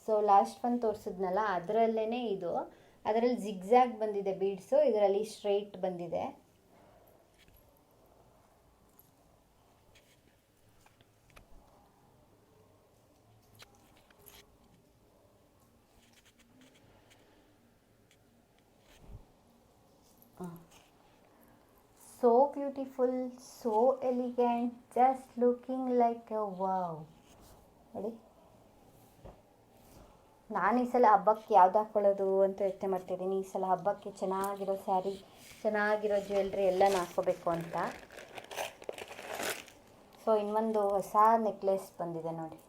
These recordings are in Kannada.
ಸೊ ಲಾಸ್ಟ್ ಒಂದು ತೋರಿಸಿದ್ನಲ್ಲ ಅದರಲ್ಲೇ ಇದು, ಅದರಲ್ಲಿ ಜಿಗ್ಜ್ಯಾಗ್ ಬಂದಿದೆ ಬೀಡ್ಸು, ಇದರಲ್ಲಿ ಸ್ಟ್ರೈಟ್ ಬಂದಿದೆ. So beautiful, so elegant, just looking like a wow. ನೋಡಿ, ನಾನು ಈ ಸಲ ಹಬ್ಬಕ್ಕೆ ಯಾವ್ದು ಹಾಕ್ಕೊಳ್ಳೋದು ಅಂತ ಯೋಚನೆ ಮಾಡ್ತಿದ್ದೀನಿ. ಈ ಸಲ ಹಬ್ಬಕ್ಕೆ ಚೆನ್ನಾಗಿರೋ ಸ್ಯಾರಿ, ಚೆನ್ನಾಗಿರೋ ಜ್ಯುವೆಲ್ರಿ ಎಲ್ಲ ಹಾಕ್ಕೋಬೇಕು ಅಂತ. ಸೊ ಇನ್ನೊಂದು ಹೊಸ ನೆಕ್ಲೆಸ್ ಬಂದಿದೆ ನೋಡಿ,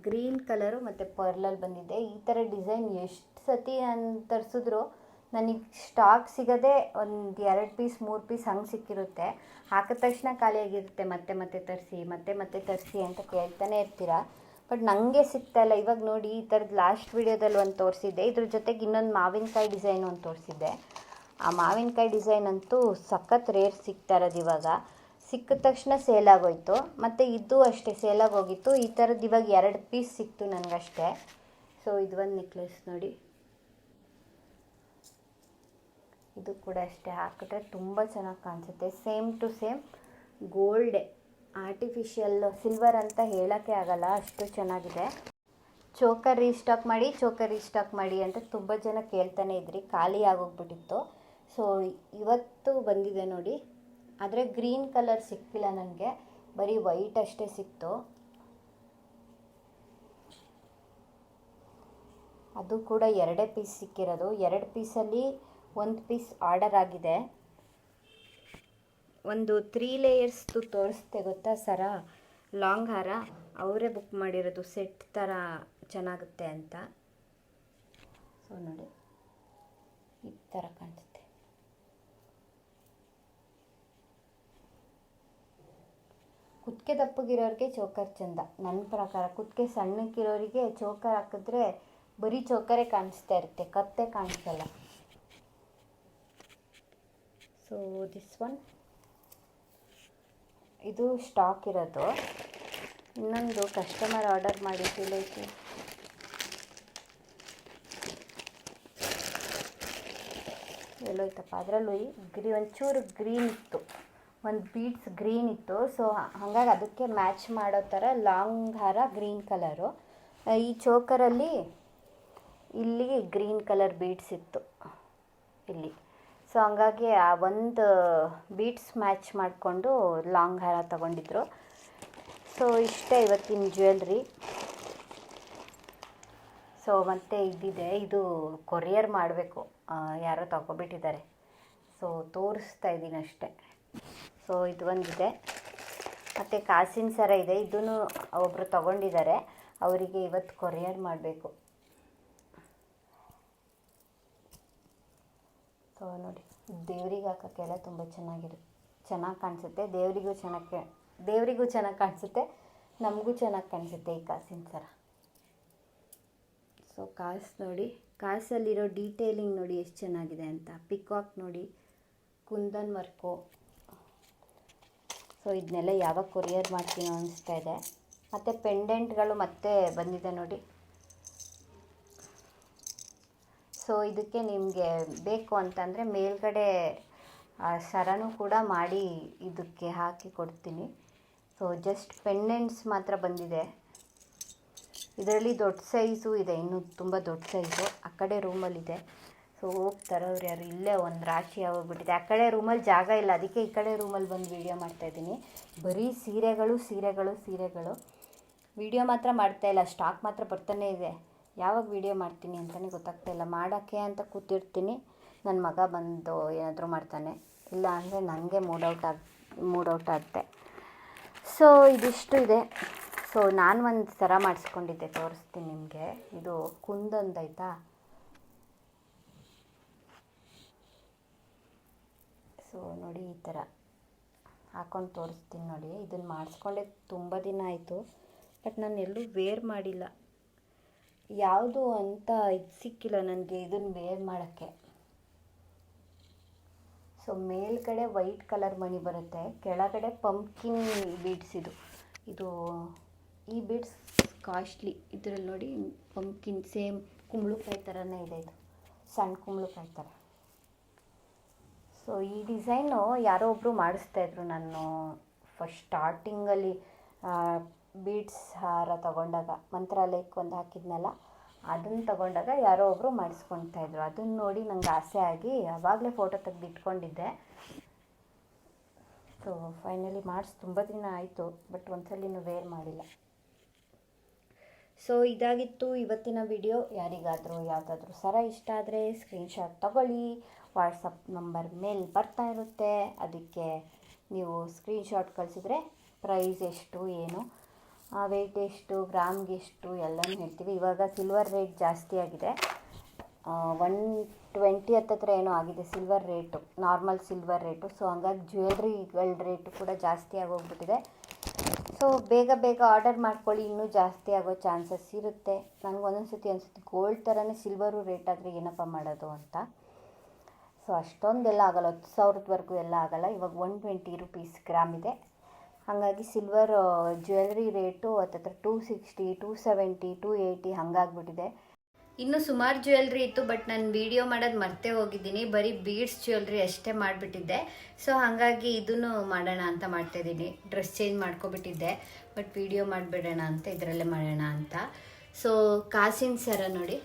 ಗ್ರೀನ್ ಕಲರು ಮತ್ತು ಪರ್ಲಲ್ಲಿ ಬಂದಿದೆ. ಈ ಥರ ಡಿಸೈನ್ ಎಷ್ಟು ಸತಿ ನಾನು ತರಿಸಿದ್ರು ನನಗೆ ಸ್ಟಾಕ್ ಸಿಗೋದೇ ಒಂದು 2 ಪೀಸ್ 3 ಪೀಸ್ ಹಂಗೆ ಸಿಕ್ಕಿರುತ್ತೆ. ಹಾಕಿದ ತಕ್ಷಣ ಖಾಲಿಯಾಗಿರುತ್ತೆ. ಮತ್ತೆ ತರಿಸಿ ಅಂತ ಕೇಳ್ತಾನೆ ಇರ್ತೀರಾ. ಬಟ್ ನನಗೆ ಸಿಗ್ತಾಯಿಲ್ಲ. ಇವಾಗ ನೋಡಿ, ಈ ಥರದ್ದು ಲಾಸ್ಟ್ ವೀಡಿಯೋದಲ್ಲಿ ಒಂದು ತೋರಿಸಿದ್ದೆ, ಇದ್ರ ಜೊತೆಗೆ ಇನ್ನೊಂದು ಮಾವಿನಕಾಯಿ ಡಿಸೈನ್ ಒಂದು ತೋರಿಸಿದ್ದೆ. ಆ ಮಾವಿನಕಾಯಿ ಡಿಸೈನ್ ಅಂತೂ ಸಖತ್ ರೇರ್ ಸಿಗ್ತಾ ಇರೋದು ಇವಾಗ. ಸಿಕ್ಕಿದ ತಕ್ಷಣ ಸೇಲಾಗೋಯ್ತು. ಮತ್ತು ಇದು ಅಷ್ಟೇ ಸೇಲಾಗೋಗಿತ್ತು. ಈ ಥರದ್ದು ಇವಾಗ 2 ಪೀಸ್ ಸಿಕ್ತು ನನಗಷ್ಟೇ. ಸೊ ಇದು ಒಂದು ನೆಕ್ಲೆಸ್ ನೋಡಿ, ಇದು ಕೂಡ ಅಷ್ಟೇ, ಹಾಕಿದ್ರೆ ತುಂಬ ಚೆನ್ನಾಗಿ ಕಾಣಿಸುತ್ತೆ. ಸೇಮ್ ಟು ಸೇಮ್ ಗೋಲ್ಡೆ, ಆರ್ಟಿಫಿಷಿಯಲ್ ಸಿಲ್ವರ್ ಅಂತ ಹೇಳೋಕ್ಕೆ ಆಗಲ್ಲ, ಅಷ್ಟು ಚೆನ್ನಾಗಿದೆ. ಚೋಕರ್ ರೀಸ್ಟಾಕ್ ಮಾಡಿ ಅಂತ ತುಂಬ ಜನ ಕೇಳ್ತಾನೆ ಇದ್ರಿ, ಖಾಲಿ ಆಗೋಗ್ಬಿಟ್ಟಿತ್ತು. ಸೊ ಇವತ್ತು ಬಂದಿದೆ ನೋಡಿ. ಆದರೆ ಗ್ರೀನ್ ಕಲರ್ ಸಿಕ್ಕಿಲ್ಲ ನನಗೆ, ಬರೀ ವೈಟ್ ಅಷ್ಟೇ ಸಿಕ್ತು. ಅದು ಕೂಡ 2 ಪೀಸ್ ಸಿಕ್ಕಿರೋದು. 2 ಪೀಸಲ್ಲಿ 1 ಪೀಸ್ ಆರ್ಡರ್ ಆಗಿದೆ. ಒಂದು 3 ಲೇಯರ್ಸ್ದು ತೋರಿಸ್ತೆ ಗೊತ್ತಾ ಸರ, ಲಾಂಗ್ ಹಾರ, ಅವರೇ ಬುಕ್ ಮಾಡಿರೋದು, ಸೆಟ್ ಥರ ಚೆನ್ನಾಗುತ್ತೆ ಅಂತ. ಸೊ ನೋಡಿ, ಈ ಥರ ಕಾಣಿಸುತ್ತೆ. ಕುತ್ತಿಗೆ ದಪ್ಪಗಿರೋರಿಗೆ ಚೋಕರ್ ಚೆಂದ ನನ್ನ ಪ್ರಕಾರ. ಕುತ್ತಿಗೆ ಸಣ್ಣಕ್ಕಿರೋರಿಗೆ ಚೋಕರ್ ಹಾಕಿದ್ರೆ ಬರೀ ಚೋಕರೇ ಕಾಣಿಸ್ತಾ ಇರುತ್ತೆ, ಕತ್ತೆ ಕಾಣಿಸಲ್ಲ. ಸೊ ದಿಸ್ ಒನ್, ಇದು ಸ್ಟಾಕ್ ಇರೋದು. ಇನ್ನೊಂದು ಕಸ್ಟಮರ್ ಆರ್ಡರ್ ಮಾಡಿದ್ದಿಲ್ಲ, ಎಲ್ಲೋಯ್ತಪ್ಪ, ಅದರಲ್ಲೂ ಒಂಚೂರು ಗ್ರೀನ್ ಇತ್ತು, ಒಂದು ಬೀಡ್ಸ್ ಗ್ರೀನ್ ಇತ್ತು. ಸೊ ಹಾಗಾಗಿ ಅದಕ್ಕೆ ಮ್ಯಾಚ್ ಮಾಡೋ ಥರ ಲಾಂಗ್ ಹಾರ ಗ್ರೀನ್ ಕಲರು. ಈ ಚೋಕರಲ್ಲಿ ಇಲ್ಲಿ ಗ್ರೀನ್ ಕಲರ್ ಬೀಡ್ಸ್ ಇತ್ತು ಇಲ್ಲಿ. ಸೊ ಹಂಗಾಗಿ ಆ ಒಂದು ಬೀಡ್ಸ್ ಮ್ಯಾಚ್ ಮಾಡಿಕೊಂಡು ಲಾಂಗ್ ಹಾರ ತಗೊಂಡಿದ್ರು. ಸೊ ಇಷ್ಟೇ ಇವತ್ತಿನ ಜ್ಯುವೆಲ್ರಿ. ಸೊ ಮತ್ತು ಇದಿದೆ, ಇದು ಕೊರಿಯರ್ ಮಾಡಬೇಕು, ಯಾರೋ ತಗೊಬಿಟ್ಟಿದ್ದಾರೆ. ಸೊ ತೋರಿಸ್ತಾ ಇದ್ದೀನಿ ಅಷ್ಟೇ. ಸೊ ಇದು ಒಂದಿದೆ, ಮತ್ತು ಕಾಸಿನ ಸರ ಇದೆ, ಇದನ್ನು ಒಬ್ಬರು ತಗೊಂಡಿದ್ದಾರೆ, ಅವರಿಗೆ ಇವತ್ತು ಕೊರಿಯರ್ ಮಾಡಬೇಕು. ಸೊ ನೋಡಿ, ದೇವರಿಗೆ ಹಾಕೋಕ್ಕೆಲ್ಲ ತುಂಬ ಚೆನ್ನಾಗಿ ಕಾಣಿಸುತ್ತೆ. ದೇವರಿಗೂ ಚೆನ್ನಾಗಿ ಕಾಣಿಸುತ್ತೆ, ನಮಗೂ ಚೆನ್ನಾಗಿ ಕಾಣಿಸುತ್ತೆ ಈ ಕಾಸಿನ ಸರ. ಸೊ ಕಾಸು ನೋಡಿ, ಕಾಸಲ್ಲಿರೋ ಡೀಟೇಲಿಂಗ್ ನೋಡಿ ಎಷ್ಟು ಚೆನ್ನಾಗಿದೆ ಅಂತ. ಪಿಕಾಕ್ ನೋಡಿ, ಕುಂದನ್ ವರ್ಕು. ಸೊ ಇದನ್ನೆಲ್ಲ ಯಾವಾಗ ಕೊರಿಯರ್ ಮಾಡ್ತೀನೋ ಅನಿಸ್ತಾ ಇದೆ. ಮತ್ತು ಪೆಂಡೆಂಟ್ಗಳು ಮತ್ತೆ ಬಂದಿದೆ ನೋಡಿ. ಸೊ ಇದಕ್ಕೆ ನಿಮಗೆ ಬೇಕು ಅಂತಂದರೆ ಮೇಲ್ಗಡೆ ಸರನೂ ಕೂಡ ಮಾಡಿ ಇದಕ್ಕೆ ಹಾಕಿ ಕೊಡ್ತೀನಿ. ಸೊ ಜಸ್ಟ್ ಪೆಂಡೆಂಟ್ಸ್ ಮಾತ್ರ ಬಂದಿದೆ. ಇದರಲ್ಲಿ ದೊಡ್ಡ ಸೈಜು ಇದೆ, ಇನ್ನೂ ತುಂಬ ದೊಡ್ಡ ಸೈಜು ಆ ಕಡೆ ರೂಮಲ್ಲಿದೆ. ಸೊ ಹೋಗಿ ತರೋರು ಯಾರು, ಇಲ್ಲೇ ಒಂದು ರಾಶಿ ಆಗೋಗ್ಬಿಟ್ಟಿದೆ. ಆ ಕಡೆ ರೂಮಲ್ಲಿ ಜಾಗ ಇಲ್ಲ, ಅದಕ್ಕೆ ಈ ಕಡೆ ರೂಮಲ್ಲಿ ಬಂದು ವೀಡಿಯೋ ಮಾಡ್ತಾಯಿದ್ದೀನಿ. ಬರೀ ಸೀರೆಗಳು. ವೀಡಿಯೋ ಮಾತ್ರ ಮಾಡ್ತಾಯಿಲ್ಲ, ಸ್ಟಾಕ್ ಮಾತ್ರ ಬರ್ತಾನೆ ಇದೆ. ಯಾವಾಗ ವೀಡಿಯೋ ಮಾಡ್ತೀನಿ ಅಂತಲೇ ಗೊತ್ತಾಗ್ತಾಯಿಲ್ಲ. ಮಾಡೋಕ್ಕೆ ಅಂತ ಕೂತಿರ್ತೀನಿ, ನನ್ನ ಮಗ ಬಂದು ಏನಾದರೂ ಮಾಡ್ತಾನೆ, ಇಲ್ಲ ಅಂದರೆ ನನಗೆ ಮೂಡ್ ಔಟ್ ಆಗುತ್ತೆ. ಸೊ ಇದಿಷ್ಟು ಇದೆ. ಸೊ ನಾನು ಒಂದು ಸರ ಮಾಡಿಸ್ಕೊಂಡಿದ್ದೆ, ತೋರಿಸ್ತೀನಿ ನಿಮಗೆ. ಇದು ಕುಂದೊಂದಾಯ್ತಾ. ಸೊ ನೋಡಿ, ಈ ಥರ ಹಾಕ್ಕೊಂಡು ತೋರಿಸ್ತೀನಿ ನೋಡಿ. ಇದನ್ನು ಮಾಡಿಸ್ಕೊಂಡೆ ತುಂಬ ದಿನ ಆಯಿತು, ಬಟ್ ನಾನು ಎಲ್ಲೂ ವೇರ್ ಮಾಡಿಲ್ಲ. ಯಾವುದು ಅಂತ ಇದು ಸಿಕ್ಕಿಲ್ಲ ನನಗೆ ಇದನ್ನು ವೇರ್ ಮಾಡೋಕ್ಕೆ. ಸೊ ಮೇಲ್ಗಡೆ ವೈಟ್ ಕಲರ್ ಮಣಿ ಬರುತ್ತೆ, ಕೆಳಗಡೆ ಪಂಪ್ಕಿನ್ ಬೀಡ್ಸ್. ಇದು ಇದು ಈ ಬೀಡ್ಸ್ ಕಾಸ್ಟ್ಲಿ. ಇದರಲ್ಲಿ ನೋಡಿ ಪಂಪ್ಕಿನ್ ಸೇಮ್ ಕುಂಬಳಕಾಯಿ ಥರನೇ ಇದೆ, ಇದು ಸಣ್ಣ ಕುಂಬಳಕಾಯಿ ಥರ. ಸೊ ಈ ಡಿಸೈನು ಯಾರೋ ಒಬ್ಬರು ಮಾಡಿಸ್ತಾಯಿದ್ರು. ನಾನು ಫಸ್ಟ್ ಸ್ಟಾರ್ಟಿಂಗಲ್ಲಿ ಬೀಡ್ಸ್ ಹಾರ ತೊಗೊಂಡಾಗ ಮಂತ್ರಾಲಯಕ್ಕೆ ಒಂದು ಹಾಕಿದ್ನಲ್ಲ, ಅದನ್ನು ತೊಗೊಂಡಾಗ ಯಾರೋ ಒಬ್ಬರು ಮಾಡಿಸ್ಕೊತಾಯಿದ್ರು. ಅದನ್ನು ನೋಡಿ ನಂಗೆ ಆಸೆ ಆಗಿ ಆವಾಗಲೇ ಫೋಟೋ ತೆಗೆದು ಇಟ್ಕೊಂಡಿದ್ದೆ. ಸೊ ಫೈನಲಿ ತುಂಬ ದಿನ ಆಯಿತು, ಬಟ್ ಒಂದ್ಸಲಿನೂ ವೇರ್ ಮಾಡಿಲ್ಲ. ಸೊ ಇದಾಗಿತ್ತು ಇವತ್ತಿನ ವಿಡಿಯೋ. ಯಾರಿಗಾದರೂ ಯಾವುದಾದ್ರೂ ಸರ ಇಷ್ಟ ಆದರೆ ಸ್ಕ್ರೀನ್ಶಾಟ್ ತಗೊಳ್ಳಿ. ವಾಟ್ಸಪ್ ನಂಬರ್ ಮೇಲೆ ಬರ್ತಾ ಇರುತ್ತೆ, ಅದಕ್ಕೆ ನೀವು ಸ್ಕ್ರೀನ್ಶಾಟ್ ಕಳಿಸಿದ್ರೆ ಪ್ರೈಸ್ ಎಷ್ಟು, ಏನು, ವೆಯ್ಟ್ ಎಷ್ಟು, ಗ್ರಾಮ್ಗೆ ಎಷ್ಟು ಎಲ್ಲನೂ ಹೇಳ್ತೀವಿ. ಇವಾಗ ಸಿಲ್ವರ್ ರೇಟ್ ಜಾಸ್ತಿ ಆಗಿದೆ, 120 ಹತ್ತತ್ರ ಏನೋ ಆಗಿದೆ silver rate, normal silver rate. So ಹಂಗಾಗಿ ಜ್ಯುವೆಲ್ರಿಗಳ ರೇಟು ಕೂಡ ಜಾಸ್ತಿ ಆಗೋಗ್ಬಿಟ್ಟಿದೆ. ಸೊ ಬೇಗ ಬೇಗ ಆರ್ಡರ್ ಮಾಡ್ಕೊಳ್ಳಿ, ಇನ್ನೂ ಜಾಸ್ತಿ ಆಗೋ ಚಾನ್ಸಸ್ ಇರುತ್ತೆ. ನನಗೆ ಒಂದೊಂದು ಸತಿ ಅನಿಸುತ್ತೆ ಗೋಲ್ಡ್ ಥರನೇ ಸಿಲ್ವರು ರೇಟ್ ಆದರೆ ಏನಪ್ಪ ಮಾಡೋದು ಅಂತ. ಸೊ ಅಷ್ಟೊಂದೆಲ್ಲ ಆಗೋಲ್ಲ, 10,000ವರೆಗೂ ಎಲ್ಲ ಆಗೋಲ್ಲ. ಇವಾಗ 120 ರೂಪೀಸ್ ಗ್ರಾಮ್ ಇದೆ. ಹಾಗಾಗಿ ಸಿಲ್ವರ್ ಜ್ಯುವೆಲ್ರಿ ರೇಟು ಹತ್ತತ್ರ 260, 270, 280 ಹಾಗಾಗ್ಬಿಟ್ಟಿದೆ. ಇನ್ನೂ ಸುಮಾರು ಜ್ಯುವೆಲ್ರಿ ಇತ್ತು, ಬಟ್ ನಾನು ವಿಡಿಯೋ ಮಾಡೋದು ಮರ್ತೇ ಹೋಗಿದ್ದೀನಿ. ಬರೀ ಬೀಡ್ಸ್ ಜ್ಯುವೆಲ್ರಿ ಅಷ್ಟೇ ಮಾಡಿಬಿಟ್ಟಿದ್ದೆ. ಸೊ ಹಾಗಾಗಿ ಇದನ್ನು ಮಾಡೋಣ ಅಂತ ಮಾಡ್ತಾಯಿದ್ದೀನಿ. ಡ್ರೆಸ್ ಚೇಂಜ್ ಮಾಡ್ಕೊಬಿಟ್ಟಿದ್ದೆ, ಬಟ್ ವಿಡಿಯೋ ಮಾಡಿಬಿಡೋಣ ಅಂತ ಇದರಲ್ಲೇ ಮಾಡೋಣ ಅಂತ. ಸೊ ಕಾಸಿನ ಸರ ನೋಡಿ,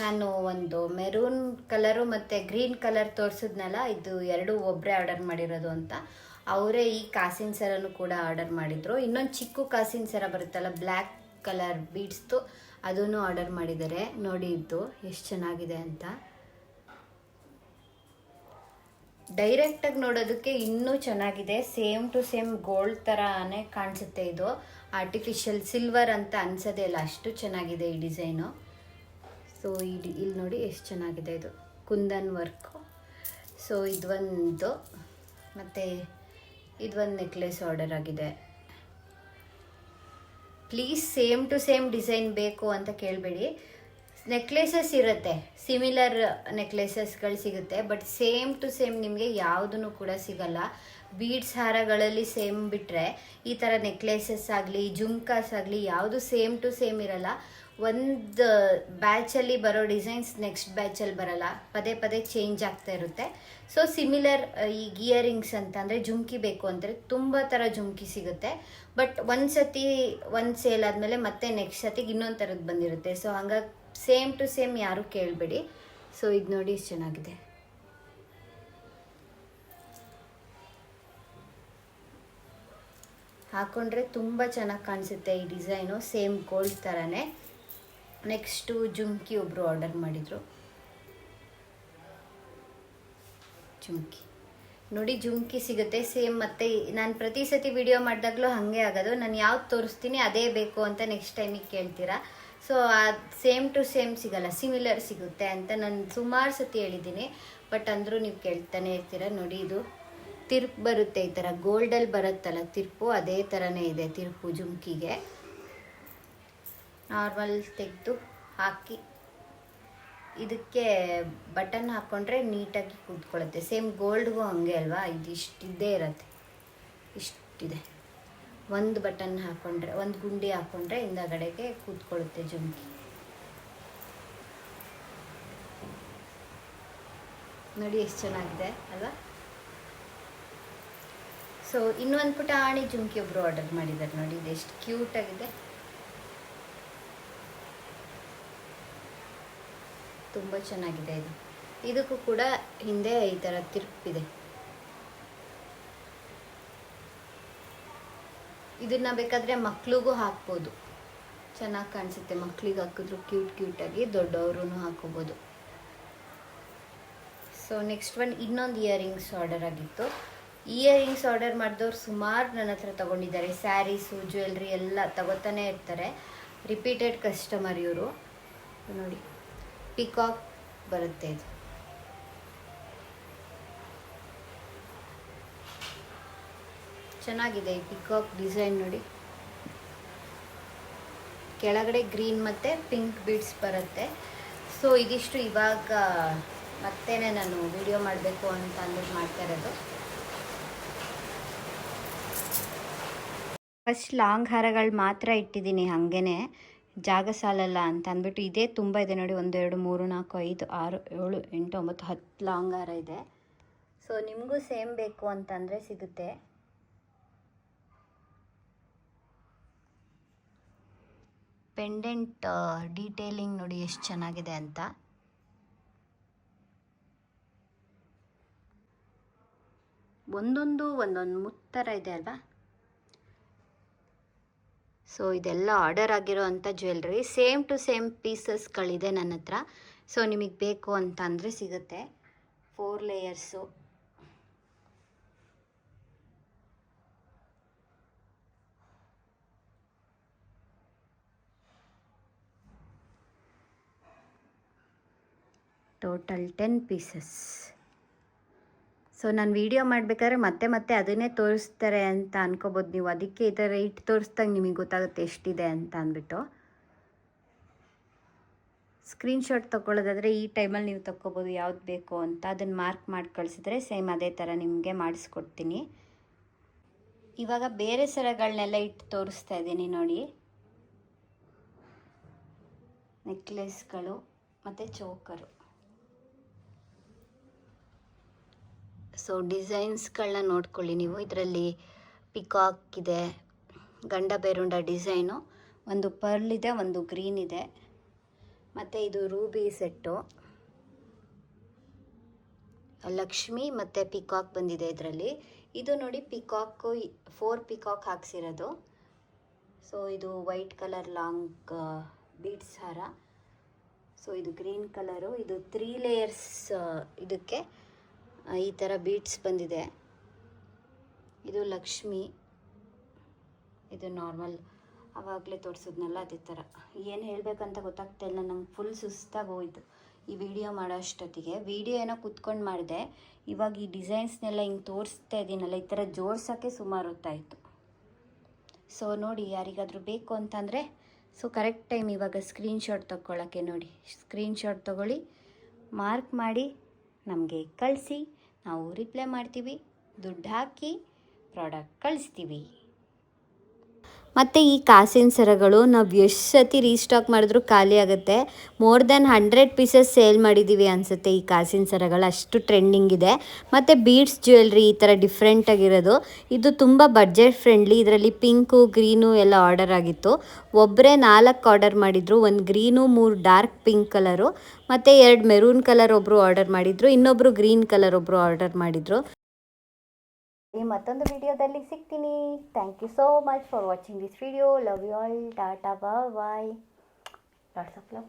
ನಾನು ಒಂದು ಮೆರೂನ್ ಕಲರು ಮತ್ತು ಗ್ರೀನ್ ಕಲರ್ ತೋರಿಸಿದ್ನಲ್ಲ, ಇದು ಎರಡು ಒಬ್ಬರೇ ಆರ್ಡರ್ ಮಾಡಿರೋದು ಅಂತ. ಅವರೇ ಈ ಕಾಸಿನ ಸರನು ಕೂಡ ಆರ್ಡರ್ ಮಾಡಿದರು. ಇನ್ನೊಂದು ಚಿಕ್ಕ ಕಾಸಿನ ಸರ ಬರುತ್ತಲ್ಲ ಬ್ಲ್ಯಾಕ್ ಕಲರ್ ಬೀಡ್ಸ್ದು, ಅದನ್ನು ಆರ್ಡರ್ ಮಾಡಿದ್ದಾರೆ. ನೋಡಿ ಇದು ಎಷ್ಟು ಚೆನ್ನಾಗಿದೆ ಅಂತ. ಡೈರೆಕ್ಟಾಗಿ ನೋಡೋದಕ್ಕೆ ಇನ್ನೂ ಚೆನ್ನಾಗಿದೆ, ಸೇಮ್ ಟು ಸೇಮ್ ಗೋಲ್ಡ್ ಥರನೇ ಕಾಣಿಸುತ್ತೆ. ಇದು ಆರ್ಟಿಫಿಷಿಯಲ್ ಸಿಲ್ವರ್ ಅಂತ ಅನ್ಸೋದೇ ಇಲ್ಲ, ಅಷ್ಟು ಚೆನ್ನಾಗಿದೆ ಈ ಡಿಸೈನು. ಸೊ ಇಲ್ಲಿ ನೋಡಿ ಎಷ್ಟು ಚೆನ್ನಾಗಿದೆ, ಇದು ಕುಂದನ್ ವರ್ಕು. ಸೊ ಇದೊಂದು ಮತ್ತು ಇದೊಂದು ನೆಕ್ಲೆಸ್ ಆರ್ಡರ್ ಆಗಿದೆ. Please same to same design ಬೇಕು ಅಂತ ಕೇಳಬೇಡಿ. ನೆಕ್ಲೆಸಸ್ ಇರುತ್ತೆ, ಸಿಮಿಲರ್ ನೆಕ್ಲೆಸಸ್ಗಳು ಸಿಗುತ್ತೆ, ಬಟ್ ಸೇಮ್ ಟು ಸೇಮ್ ನಿಮಗೆ ಯಾವುದೂ ಕೂಡ ಸಿಗಲ್ಲ. ಬೀಡ್ಸ್ ಹಾರಗಳಲ್ಲಿ ಸೇಮ್ ಬಿಟ್ಟರೆ ಈ ಥರ ನೆಕ್ಲೆಸಸ್ ಆಗಲಿ ಜುಮ್ಕಾಸ್ ಆಗಲಿ ಯಾವುದು ಸೇಮ್ ಟು ಸೇಮ್ ಇರಲ್ಲ. ಒಂದು ಬ್ಯಾಚಲ್ಲಿ ಬರೋ ಡಿಸೈನ್ಸ್ ನೆಕ್ಸ್ಟ್ ಬ್ಯಾಚಲ್ಲಿ ಬರಲ್ಲ, ಪದೇ ಪದೇ ಚೇಂಜ್ ಆಗ್ತಾ ಇರುತ್ತೆ. ಸೊ ಸಿಮಿಲರ್ ಈಗ ಇಯರಿಂಗ್ಸ್ ಅಂತಂದರೆ ಜುಮ್ಕಿ ಬೇಕು ಅಂದರೆ ತುಂಬ ಥರ ಜುಮ್ಕಿ ಸಿಗುತ್ತೆ, ಬಟ್ ಒಂದು ಸತಿ ಒಂದು ಸೇಲ್ ಆದಮೇಲೆ ಮತ್ತೆ ನೆಕ್ಸ್ಟ್ ಸತಿಗೆ ಇನ್ನೊಂದು ಥರದ್ದು ಬಂದಿರುತ್ತೆ. ಸೊ ಹಂಗಾಗಿ ಸೇಮ್ ಟು ಸೇಮ್ ಯಾರೂ ಕೇಳಬೇಡಿ. ಸೊ ಇದು ನೋಡಿ ಎಷ್ಟು ಚೆನ್ನಾಗಿದೆ. ಹಾಕೊಂಡ್ರೆ ತುಂಬ ಚೆನ್ನಾಗಿ ಕಾಣಿಸುತ್ತೆ ಈ ಡಿಸೈನು, ಸೇಮ್ ಗೋಲ್ಡ್ ಥರನೇ. ನೆಕ್ಸ್ಟು ಜುಮ್ಕಿ ಒಬ್ಬರು ಆರ್ಡರ್ ಮಾಡಿದರು. ಜುಮ್ಕಿ ನೋಡಿ, ಜುಮ್ಕಿ ಸಿಗುತ್ತೆ ಸೇಮ್. ಮತ್ತು ನಾನು ಪ್ರತಿ ಸತಿ ವಿಡಿಯೋ ಮಾಡಿದಾಗಲೂ ಹಾಗೆ ಆಗೋದು, ನಾನು ಯಾವ್ದು ತೋರಿಸ್ತೀನಿ ಅದೇ ಬೇಕು ಅಂತ ನೆಕ್ಸ್ಟ್ ಟೈಮಿಗೆ ಕೇಳ್ತೀರಾ. ಸೊ ಅದು ಸೇಮ್ ಟು ಸೇಮ್ ಸಿಗಲ್ಲ, ಸಿಮಿಲರ್ ಸಿಗುತ್ತೆ ಅಂತ ನಾನು ಸುಮಾರು ಸತಿ ಹೇಳಿದ್ದೀನಿ, ಬಟ್ ಅಂದರೂ ನೀವು ಕೇಳ್ತಾನೆ ಇರ್ತೀರ. ನೋಡಿ ಇದು ತಿರ್ಪು ಬರುತ್ತೆ, ಈ ಥರ ಗೋಲ್ಡಲ್ಲಿ ಬರುತ್ತಲ್ಲ ತಿರ್ಪು, ಅದೇ ಥರನೇ ಇದೆ ತಿರ್ಪು ಜುಮ್ಕಿಗೆ. ನಾರ್ಮಲ್ ತೆಗೆದು ಹಾಕಿ ಇದಕ್ಕೆ ಬಟನ್ ಹಾಕ್ಕೊಂಡ್ರೆ ನೀಟಾಗಿ ಕೂತ್ಕೊಳ್ಳುತ್ತೆ. ಸೇಮ್ ಗೋಲ್ಡ್ಗೂ ಹಂಗೆ ಅಲ್ವಾ, ಇದು ಇಷ್ಟಿದ್ದೇ ಇರುತ್ತೆ, ಇಷ್ಟಿದೆ. ಒಂದು ಬಟನ್ ಹಾಕ್ಕೊಂಡ್ರೆ, ಒಂದು ಗುಂಡಿ ಹಾಕ್ಕೊಂಡ್ರೆ ಹಿಂದಗಡೆಗೆ ಕೂತ್ಕೊಳ್ಳುತ್ತೆ ಜುಮ್ಕಿ. ನೋಡಿ ಎಷ್ಟು ಚೆನ್ನಾಗಿದೆ ಅಲ್ವಾ. ಸೊ ಇನ್ನೊಂದು ಪುಟಾಣಿ ಜುಮ್ಕಿ ಒಬ್ಬರು ಆರ್ಡರ್ ಮಾಡಿದ್ದಾರೆ ನೋಡಿ, ಇದು ಎಷ್ಟು ಕ್ಯೂಟಾಗಿದೆ, ತುಂಬ ಚೆನ್ನಾಗಿದೆ ಇದು. ಇದಕ್ಕೂ ಕೂಡ ಹಿಂದೆ ಈ ಥರ ತಿರುಪಿದೆ. ಇದನ್ನ ಬೇಕಾದರೆ ಮಕ್ಳಿಗೂ ಹಾಕ್ಬೋದು, ಚೆನ್ನಾಗಿ ಕಾಣಿಸುತ್ತೆ. ಮಕ್ಳಿಗೆ ಹಾಕಿದ್ರು ಕ್ಯೂಟಾಗಿ, ದೊಡ್ಡವರು ಹಾಕೋಬೋದು. ಸೊ ನೆಕ್ಸ್ಟ್ ಒನ್ ಇನ್ನೊಂದು ಇಯರಿಂಗ್ಸ್ ಆರ್ಡರ್ ಆಗಿತ್ತು. ಇಯರಿಂಗ್ಸ್ ಆರ್ಡರ್ ಮಾಡಿದವ್ರು ಸುಮಾರು ನನ್ನ ಹತ್ರ ತೊಗೊಂಡಿದ್ದಾರೆ. ಸ್ಯಾರೀಸು ಜ್ಯುವೆಲ್ರಿ ಎಲ್ಲ ತಗೋತಾನೆ ಇರ್ತಾರೆ, ರಿಪೀಟೆಡ್ ಕಸ್ಟಮರ್ ಇವರು. ನೋಡಿ ಪಿಕಾಕ್ ಬರುತ್ತೆ, ಇದು ಚೆನ್ನಾಗಿದೆ. ಈ ಪಿಕಾಕ್ ಡಿಸೈನ್ ನೋಡಿ, ಕೆಳಗಡೆ ಗ್ರೀನ್ ಮತ್ತು ಪಿಂಕ್ ಬೀಡ್ಸ್ ಬರುತ್ತೆ. ಸೊ ಇದಿಷ್ಟು ಇವಾಗ ಮತ್ತೇನೆ ನಾನು ವಿಡಿಯೋ ಮಾಡಬೇಕು ಅಂತ ಅಂದ್ಬಿಟ್ಟು ಮಾಡ್ತಾ ಇರೋದು. ಫಸ್ಟ್ ಲಾಂಗ್ ಹಾರಗಳು ಮಾತ್ರ ಇಟ್ಟಿದ್ದೀನಿ ಹಾಗೇ, ಜಾಗ ಸಾಲಲ್ಲ ಅಂತ ಅಂದ್ಬಿಟ್ಟು. ಇದೇ ತುಂಬ ಇದೆ ನೋಡಿ, 1 2 3 4 5 6 7 8 9 10 ಲಾಂಗ್ ಹಾರ ಇದೆ. ಸೊ ನಿಮಗೂ ಸೇಮ್ ಬೇಕು ಅಂತಂದರೆ ಸಿಗುತ್ತೆ. ಪೆಂಡೆಂಟ್ ಡೀಟೇಲಿಂಗ್ ನೋಡಿ ಎಷ್ಟು ಚೆನ್ನಾಗಿದೆ ಅಂತ. ಒಂದೊಂದು ಮುತ್ತರ ಇದೆ ಅಲ್ವಾ. ಸೊ ಇದೆಲ್ಲ ಆರ್ಡರ್ ಆಗಿರೋ ಅಂಥ ಜ್ಯುವೆಲ್ರಿ, ಸೇಮ್ ಟು ಸೇಮ್ ಪೀಸಸ್ಗಳಿದೆ ನನ್ನ ಹತ್ರ. ಸೊ ನಿಮಗೆ ಬೇಕು ಅಂತ ಅಂದರೆ ಸಿಗುತ್ತೆ. 4 ಲೇಯರ್ಸು. Total 10 pieces. ಸೊ ನಾನು ವಿಡಿಯೋ ಮಾಡಬೇಕಾದ್ರೆ ಮತ್ತೆ ಅದನ್ನೇ ತೋರಿಸ್ತಾರೆ ಅಂತ ಅನ್ಕೋಬೋದು ನೀವು. ಅದಕ್ಕೆ ಈ ಥರ ಇಟ್ಟು ತೋರಿಸ್ದಾಗ ನಿಮಗೆ ಗೊತ್ತಾಗುತ್ತೆ ಎಷ್ಟಿದೆ ಅಂತ ಅಂದ್ಬಿಟ್ಟು. ಸ್ಕ್ರೀನ್ಶಾಟ್ ತೊಗೊಳ್ಳೋದಾದರೆ ಈ ಟೈಮಲ್ಲಿ ನೀವು ತೊಗೋಬೋದು, ಯಾವ್ದು ಬೇಕು ಅಂತ. ಅದನ್ನು ಮಾರ್ಕ್ ಮಾಡಿ ಕಳಿಸಿದ್ರೆ ಸೇಮ್ ಅದೇ ಥರ ನಿಮಗೆ ಮಾಡಿಸ್ಕೊಡ್ತೀನಿ. ಇವಾಗ ಬೇರೆ ಸರಗಳನ್ನೆಲ್ಲ ಇಟ್ಟು ತೋರಿಸ್ತಾ ಇದ್ದೀನಿ ನೋಡಿ. ನೆಕ್ಲೆಸ್ಗಳು ಮತ್ತು ಚೋಕರು. ಸೊ ಡಿಸೈನ್ಸ್ಗಳನ್ನ ನೋಡ್ಕೊಳ್ಳಿ ನೀವು. ಇದರಲ್ಲಿ ಪಿಕಾಕ್ ಇದೆ, ಗಂಡ ಬೇರುಂಡ ಡಿಸೈನು, ಒಂದು ಪರ್ಲ್ ಇದೆ, ಒಂದು ಗ್ರೀನ್ ಇದೆ, ಮತ್ತು ಇದು ರೂಬಿ ಸೆಟ್ಟು. ಲಕ್ಷ್ಮಿ ಮತ್ತು ಪಿಕಾಕ್ ಬಂದಿದೆ ಇದರಲ್ಲಿ. ಇದು ನೋಡಿ ಪಿಕಾಕು, 4 ಪಿಕಾಕ್ ಹಾಕ್ಸಿರೋದು. ಸೊ ಇದು ವೈಟ್ ಕಲರ್ ಲಾಂಗ್ ಬೀಡ್ಸ್ ಹಾರ. ಸೊ ಇದು ಗ್ರೀನ್ ಕಲರು. ಇದು 3 ಲೇಯರ್ಸ್ ಇದಕ್ಕೆ ಈ ಥರ ಬೀಡ್ಸ್ ಬಂದಿದೆ. ಇದು ಲಕ್ಷ್ಮಿ, ಇದು ನಾರ್ಮಲ್ ಆವಾಗಲೇ ತೋರಿಸಿದ್ನಲ್ಲ ಅದೇ ಥರ. ಏನು ಹೇಳಬೇಕಂತ ಗೊತ್ತಾಗ್ತಾ ಇಲ್ಲ, ನಂಗೆ ಫುಲ್ ಸುಸ್ತಾಗಿ ಹೋಯ್ತು ಈ ವಿಡಿಯೋ ಮಾಡೋ ಅಷ್ಟೊತ್ತಿಗೆ. ವಿಡಿಯೋ ಏನೋ ಕುತ್ಕೊಂಡು ಮಾಡಿದೆ, ಇವಾಗ ಈ ಡಿಸೈನ್ಸ್ನೆಲ್ಲ ಹಿಂಗೆ ತೋರಿಸ್ತಾ ಇದ್ದೀನಲ್ಲ, ಈ ಥರ ಜೋಡ್ಸೋಕ್ಕೆ ಸುಮಾರು ಹೊತ್ತಾಯಿತು. ಸೊ ನೋಡಿ, ಯಾರಿಗಾದರೂ ಬೇಕು ಅಂತಂದರೆ ಸೊ ಕರೆಕ್ಟ್ ಟೈಮ್ ಇವಾಗ ಸ್ಕ್ರೀನ್ಶಾಟ್ ತೊಗೊಳ್ಳೋಕ್ಕೆ ನೋಡಿ. ಸ್ಕ್ರೀನ್ಶಾಟ್ ತೊಗೊಳ್ಳಿ, ಮಾರ್ಕ್ ಮಾಡಿ ನಮಗೆ ಕಳಿಸಿ, ನಾವು ರಿಪ್ಲೈ ಮಾಡ್ತೀವಿ, ದುಡ್ಡು ಹಾಕಿ ಪ್ರಾಡಕ್ಟ್ ಕಳಿಸ್ತೀವಿ. ಮತ್ತು ಈ ಕಾಸಿನ ಸರಗಳು ನಾವು ಎಷ್ಟು ಸತಿ ರೀಸ್ಟಾಕ್ ಮಾಡಿದ್ರೂ ಖಾಲಿ ಆಗುತ್ತೆ. ಮೋರ್ ದೆನ್ 100 ಪೀಸಸ್ ಸೇಲ್ ಮಾಡಿದ್ದೀವಿ ಅನಿಸುತ್ತೆ ಈ ಕಾಸಿನ ಸರಗಳು, ಅಷ್ಟು ಟ್ರೆಂಡಿಂಗ್ ಇದೆ. ಮತ್ತು ಬೀಡ್ಸ್ ಜ್ಯುವೆಲ್ರಿ ಈ ಥರ ಡಿಫ್ರೆಂಟಾಗಿರೋದು, ಇದು ತುಂಬ ಬಡ್ಜೆಟ್ ಫ್ರೆಂಡ್ಲಿ. ಇದರಲ್ಲಿ ಪಿಂಕು ಗ್ರೀನು ಎಲ್ಲ ಆರ್ಡರ್ ಆಗಿತ್ತು. ಒಬ್ಬರೇ 4 ಆರ್ಡರ್ ಮಾಡಿದರು. 1 ಗ್ರೀನು, 3 ಡಾರ್ಕ್ ಪಿಂಕ್ ಕಲರು, ಮತ್ತು 2 ಮೆರೂನ್ ಕಲರ್ ಒಬ್ಬರು ಆರ್ಡರ್ ಮಾಡಿದರು, ಇನ್ನೊಬ್ಬರು ಗ್ರೀನ್ ಕಲರ್ ಒಬ್ಬರು ಆರ್ಡರ್ ಮಾಡಿದರು. ಮತ್ತೊಂದು ವಿಡಿಯೋದಲ್ಲಿ ಸಿಗ್ತೀನಿ. Thank you so much for watching this video. Love you all. Tata, bye. Lots of love.